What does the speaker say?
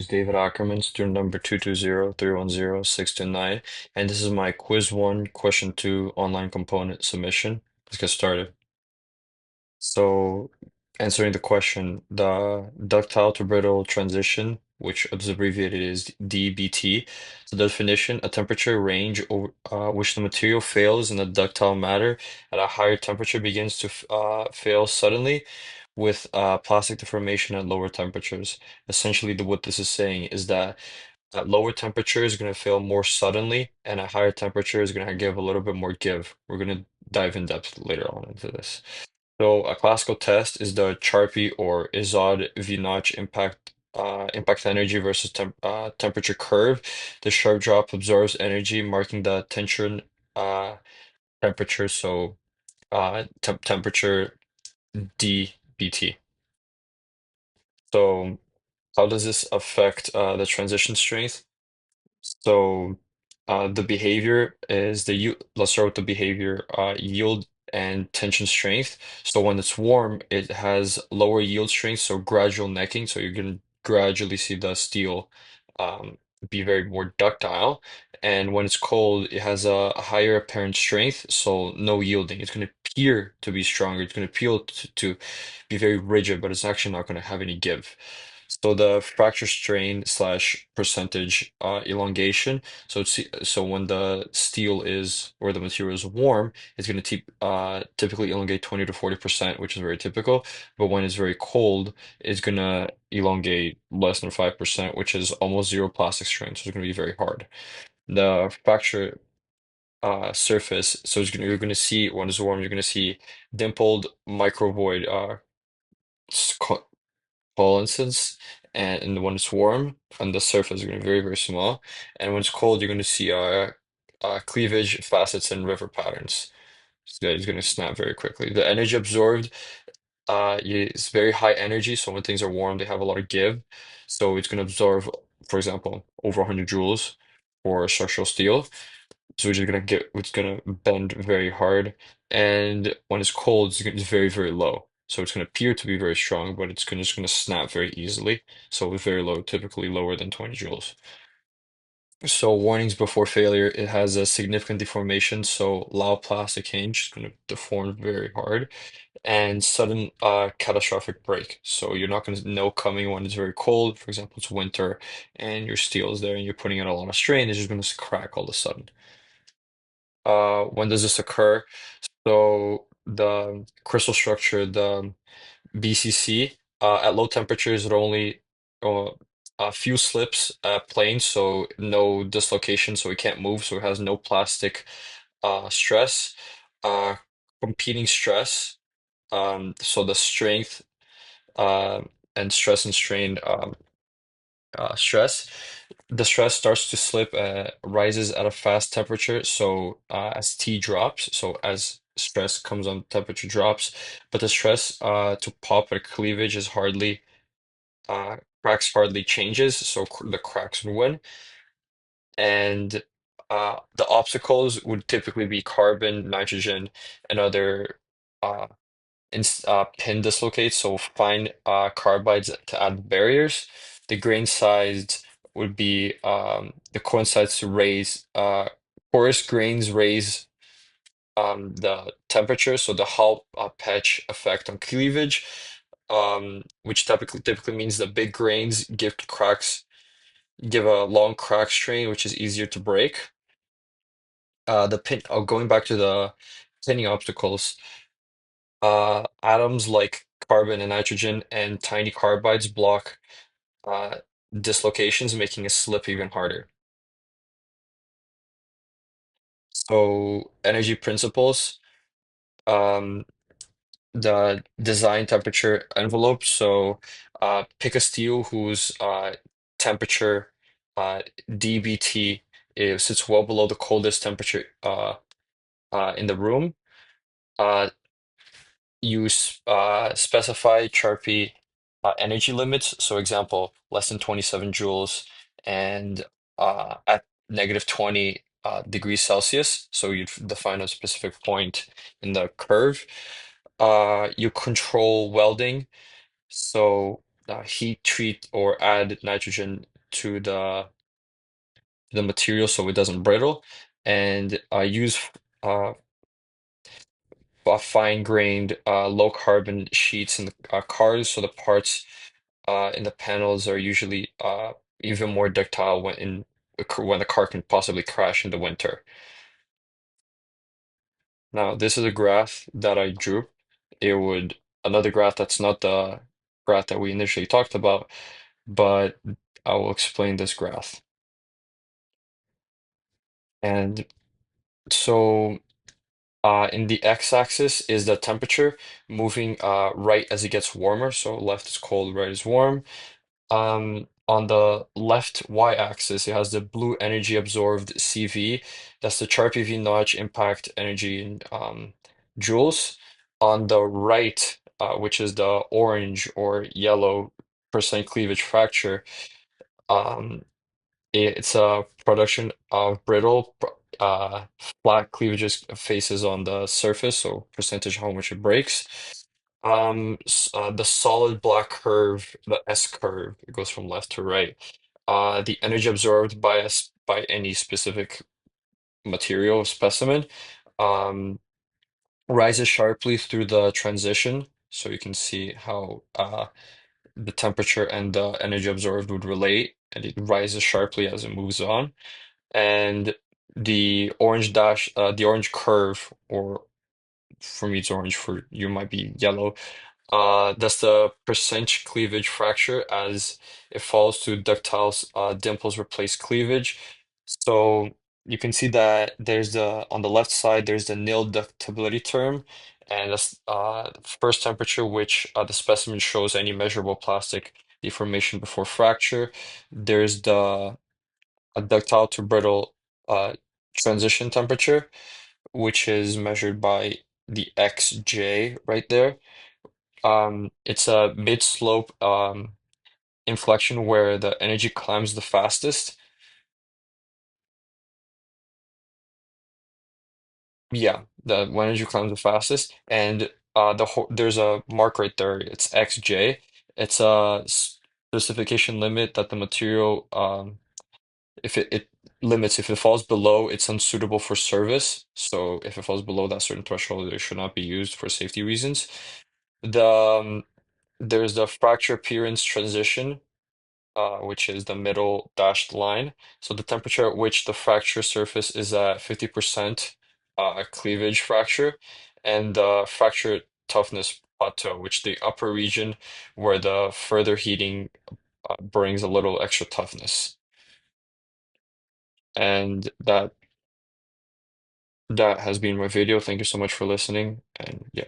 Is David Ackerman, student number 220-310-629, and this is my quiz one, question two online component submission. Let's get started. So, answering the question, the ductile to brittle transition, which is abbreviated as DBT, the definition, a temperature range over, which the material fails in the ductile matter at a higher temperature begins to fail suddenly with plastic deformation at lower temperatures. Essentially, what this is saying is that at lower temperature is going to fail more suddenly, and at higher temperature is going to give a little bit more give. We're going to dive in depth later on into this. So a classical test is the Charpy or Izod-Vinach impact energy versus temperature curve. The sharp drop absorbs energy, marking the tension uh, temperature. So temperature dBT. So how does this affect the transition strength? So the behavior is let's start with the behavior, yield and tension strength. So when it's warm, it has lower yield strength, so gradual necking. So you're going to gradually see the steel um, be very more ductile. And when it's cold, it has a higher apparent strength, so no yielding. It's going to appear to be stronger. It's going to appear to be very rigid, but it's actually not going to have any give. So the fracture strain slash percentage elongation. So when the steel is or the material is warm, it's going to typically elongate 20 to 40%, which is very typical. But when it's very cold, it's going to elongate less than 5%, which is almost zero plastic strain. So it's going to be very hard. The fracture surface. So you're going to see when it's warm, you're going to see dimpled microvoid fluorescence, and when it's warm, on the surface is going to be very, very small. And when it's cold, you're going to see cleavage, facets, and river patterns. So it's going to snap very quickly. The energy absorbed is very high energy. So when things are warm, they have a lot of give. So it's going to absorb, for example, over 100 joules for structural steel. So it's gonna bend very hard. And when it's cold, it's very, very low. So it's gonna appear to be very strong, but just gonna snap very easily. So it's very low, typically lower than 20 joules. So warnings before failure, it has a significant deformation. So loud plastic hinge is gonna deform very hard and sudden catastrophic break. So you're not gonna know coming when it's very cold. For example, it's winter and your steel is there and you're putting it a lot of strain, it's just gonna crack all of a sudden. When does this occur? So the crystal structure, the BCC, at low temperatures, it only uh, a few slips plane, so no dislocation, so it can't move, so it has no plastic stress. Uh, Competing stress, so the strength uh, and stress and strain stress. The stress starts to slip, rises at a fast temperature. So as T drops, so as stress comes on, temperature drops, but the stress to pop at cleavage is uh, cracks hardly changes. So the cracks would win, and the obstacles would typically be carbon, nitrogen, and other uh, pin dislocates, so fine carbides to add barriers. The grain size would be the coincides to raise porous grains raise the temperature, so the Hall patch effect on cleavage, which typically means the big grains give a long crack strain, which is easier to break. Going back to the pinning obstacles. Atoms like carbon and nitrogen and tiny carbides block uh, dislocations, making a slip even harder. So, energy principles, um, the design temperature envelope. So, pick a steel whose temperature dBT sits well below the coldest temperature in the room. Uh, specify Charpy energy limits. So, example, less than 27 joules and at negative 20 degrees Celsius. So, you'd define a specific point in the curve. You control welding. So, heat treat or add nitrogen to the material so it doesn't brittle, and use uh, fine-grained low carbon sheets in the cars so the parts in the panels are usually even more ductile when the car can possibly crash in the winter. Now, this is a graph that I drew. It would Another graph that's not the graph that we initially talked about, but I will explain this graph. And so in the x-axis is the temperature moving right as it gets warmer. So left is cold, right is warm. On the left y-axis, it has the blue energy absorbed CV. That's the Charpy-V notch impact energy in joules. On the right, which is the orange or yellow percent cleavage fracture, um, it's a production of flat cleavages faces on the surface, so percentage how much it breaks. The solid black curve, the S curve, it goes from left to right. The energy absorbed by any specific material specimen um, rises sharply through the transition. So you can see how the temperature and the energy absorbed would relate, and it rises sharply as it moves on. And the orange curve, or for me it's orange, for you might be yellow. That's the percent cleavage fracture as it falls to ductile dimples replace cleavage. So you can see that there's on the left side there's the nil ductility term, and that's first temperature, which the specimen shows any measurable plastic deformation before fracture. There's the ductile to brittle uh, transition temperature, which is measured by the XJ right there. It's a mid-slope inflection where the energy climbs the fastest. Yeah, the when energy climbs the fastest, and there's a mark right there. It's XJ. It's a specification limit that the material if it limits if it falls below, it's unsuitable for service. So if it falls below that certain threshold, it should not be used for safety reasons. The There's the fracture appearance transition, which is the middle dashed line. So the temperature at which the fracture surface is at 50% cleavage fracture, and the fracture toughness plateau, which the upper region where the further heating brings a little extra toughness. And that has been my video. Thank you so much for listening. And yeah.